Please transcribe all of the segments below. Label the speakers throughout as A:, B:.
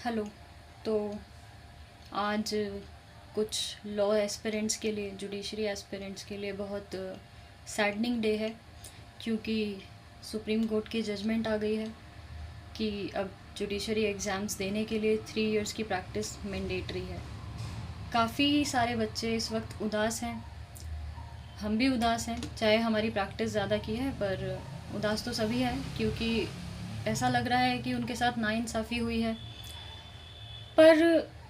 A: Hello. तो आज कुछ लॉ एस्पिरेंट्स के लिए, जुडिशरी एस्पिरेंट्स के लिए बहुत सैडनिंग डे है, क्योंकि सुप्रीम कोर्ट की जजमेंट आ गई है कि अब जुडिशरी एग्ज़ाम्स देने के लिए 3 इयर्स की प्रैक्टिस मैंडेटरी है। काफ़ी सारे बच्चे इस वक्त उदास हैं, हम भी उदास हैं, चाहे हमारी प्रैक्टिस ज़्यादा की है, पर उदास तो सभी हैं क्योंकि ऐसा लग रहा है कि उनके साथ नाइंसाफ़ी हुई है। पर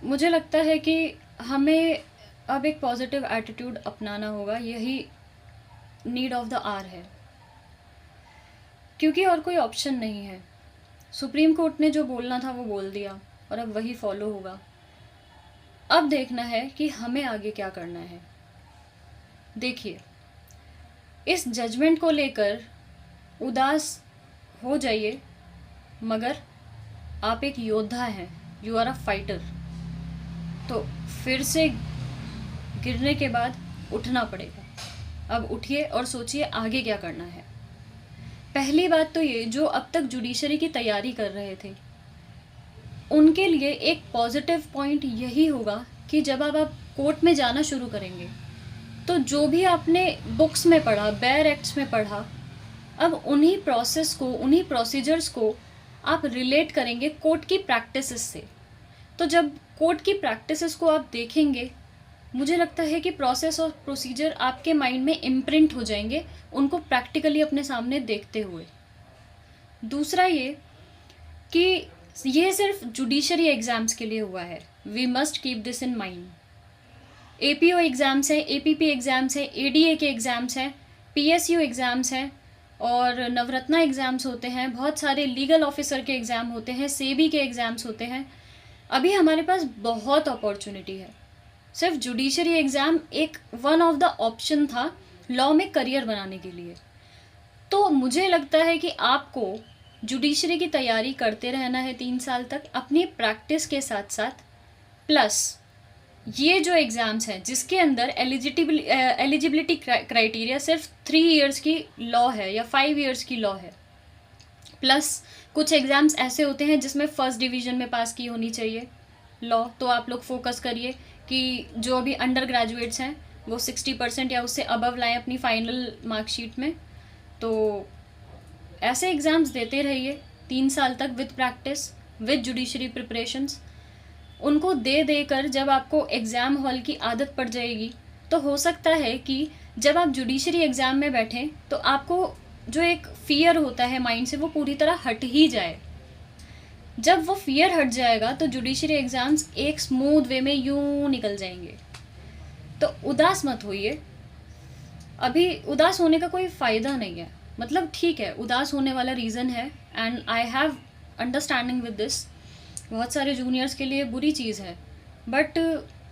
A: मुझे लगता है कि हमें अब एक पॉजिटिव एटीट्यूड अपनाना होगा, यही नीड ऑफ द आवर है, क्योंकि और कोई ऑप्शन नहीं है। सुप्रीम कोर्ट ने जो बोलना था वो बोल दिया और अब वही फॉलो होगा। अब देखना है कि हमें आगे क्या करना है। देखिए, इस जजमेंट को लेकर उदास हो जाइए, मगर आप एक योद्धा हैं, यू आर अ फाइटर। तो फिर से गिरने के बाद उठना पड़ेगा। अब उठिए और सोचिए आगे क्या करना है। पहली बात तो ये, जो अब तक जुडिशरी की तैयारी कर रहे थे उनके लिए एक पॉजिटिव पॉइंट यही होगा कि जब आप कोर्ट में जाना शुरू करेंगे तो जो भी आपने बुक्स में पढ़ा, बेयर एक्ट्स में पढ़ा, अब उन्हीं प्रोसेस को, उन्हीं प्रोसीजर्स को आप रिलेट करेंगे कोर्ट की प्रैक्टिसेस से। तो जब कोर्ट की प्रैक्टिसेस को आप देखेंगे, मुझे लगता है कि प्रोसेस और प्रोसीजर आपके माइंड में इम्प्रिंट हो जाएंगे, उनको प्रैक्टिकली अपने सामने देखते हुए। दूसरा ये कि ये सिर्फ जुडिशरी एग्ज़ाम्स के लिए हुआ है, we must keep this in mind. APO exams हैं, एपीपी एग्ज़ाम्स हैं, एडीए के एग्ज़ाम्स हैं, पीएसयू एग्ज़ाम्स हैं और नवरत्ना एग्ज़ाम्स होते हैं, बहुत सारे लीगल ऑफिसर के एग्ज़ाम होते हैं, सेबी के एग्ज़ाम्स होते हैं। अभी हमारे पास बहुत अपॉर्चुनिटी है। सिर्फ जुडिशरी एग्ज़ाम एक वन ऑफ द ऑप्शन था लॉ में करियर बनाने के लिए। तो मुझे लगता है कि आपको जुडिशरी की तैयारी करते रहना है 3 साल तक, अपनी प्रैक्टिस के साथ साथ। प्लस ये जो एग्ज़ाम्स हैं जिसके अंदर एलिजिबिलिटी क्राइटेरिया सिर्फ 3 इयर्स की लॉ है या 5 इयर्स की लॉ है, प्लस कुछ एग्ज़ाम्स ऐसे होते हैं जिसमें फर्स्ट डिवीज़न में पास की होनी चाहिए लॉ। तो आप लोग फोकस करिए कि जो अभी अंडर ग्रेजुएट्स हैं वो 60% या उससे अबव लाएं अपनी फाइनल मार्कशीट में। तो ऐसे एग्ज़ाम्स देते रहिए 3 साल तक with practice, with judiciary preparations. उनको दे देकर जब आपको एग्ज़ाम हॉल की आदत पड़ जाएगी तो हो सकता है कि जब आप जुडिशरी एग्ज़ाम में बैठें तो आपको जो एक फ़ियर होता है माइंड से वो पूरी तरह हट ही जाए। जब वो फ़ियर हट जाएगा तो जुडिशरी एग्ज़ाम्स एक स्मूथ वे में यूं निकल जाएंगे। तो उदास मत होइए, अभी उदास होने का कोई फ़ायदा नहीं है। मतलब ठीक है, उदास होने वाला रीज़न है and I have understanding with this. बहुत सारे जूनियर्स के लिए बुरी चीज़ है, बट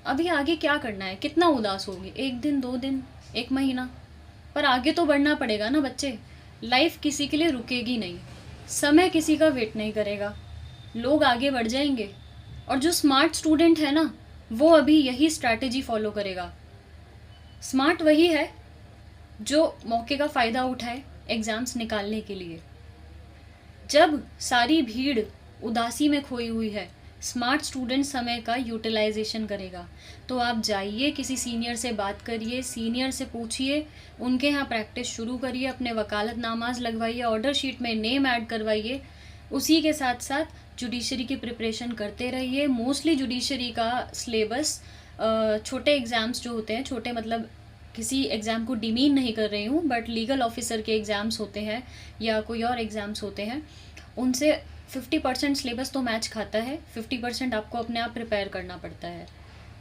A: अभी आगे क्या करना है? कितना उदास होगी? 1 दिन, 2 दिन, 1 महीना? पर आगे तो बढ़ना पड़ेगा ना बच्चे। लाइफ किसी के लिए रुकेगी नहीं, समय किसी का वेट नहीं करेगा, लोग आगे बढ़ जाएंगे। और जो स्मार्ट स्टूडेंट है ना, वो अभी यही स्ट्रैटेजी फॉलो करेगा। स्मार्ट वही है जो मौके का फ़ायदा उठाए एग्ज़ाम्स निकालने के लिए। जब सारी भीड़ उदासी में खोई हुई है, स्मार्ट स्टूडेंट समय का यूटिलाइजेशन करेगा। तो आप जाइए, किसी सीनियर से बात करिए, सीनियर से पूछिए, उनके यहाँ प्रैक्टिस शुरू करिए, अपने वकालतनामाज लगवाइए, ऑर्डर शीट में नेम ऐड करवाइए। उसी के साथ साथ जुडिशरी की प्रिपरेशन करते रहिए। मोस्टली जुडिशरी का सिलेबस छोटे एग्ज़ाम्स जो होते हैं, छोटे मतलब किसी एग्ज़ाम को डिमीन नहीं कर रही हूँ, बट लीगल ऑफिसर के एग्ज़ाम्स होते हैं या कोई और एग्ज़ाम्स होते हैं, उनसे 50% सिलेबस तो मैच खाता है, 50% आपको अपने आप प्रिपेयर करना पड़ता है।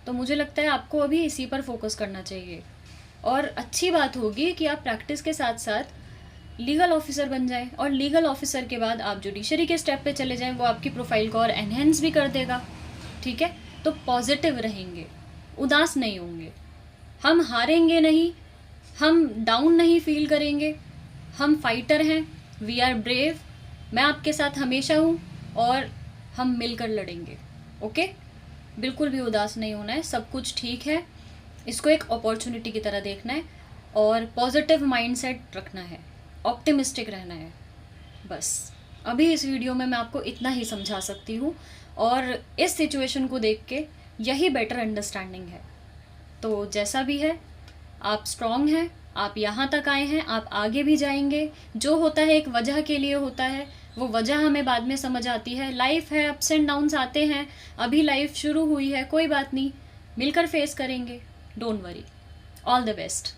A: तो मुझे लगता है आपको अभी इसी पर फोकस करना चाहिए। और अच्छी बात होगी कि आप प्रैक्टिस के साथ साथ लीगल ऑफिसर बन जाएं, और लीगल ऑफिसर के बाद आप जुडिशरी के स्टेप पे चले जाएं, वो आपकी प्रोफाइल को और एनहेंस भी कर देगा। ठीक है, तो पॉजिटिव रहेंगे, उदास नहीं होंगे, हम हारेंगे नहीं, हम डाउन नहीं फील करेंगे, हम फाइटर हैं, वी आर ब्रेव। मैं आपके साथ हमेशा हूँ और हम मिलकर लड़ेंगे। ओके, बिल्कुल भी उदास नहीं होना है, सब कुछ ठीक है। इसको एक अपॉर्चुनिटी की तरह देखना है और पॉजिटिव माइंडसेट रखना है, ऑप्टिमिस्टिक रहना है, बस। अभी इस वीडियो में मैं आपको इतना ही समझा सकती हूँ, और इस सिचुएशन को देख के यही बेटर अंडरस्टैंडिंग है। तो जैसा भी है, आप स्ट्रॉन्ग हैं, आप यहाँ तक आए हैं, आप आगे भी जाएंगे। जो होता है एक वजह के लिए होता है, वो वजह हमें बाद में समझ आती है। लाइफ है, अप्स एंड डाउन्स आते हैं, अभी लाइफ शुरू हुई है, कोई बात नहीं, मिलकर फेस करेंगे। Don't worry, all the best.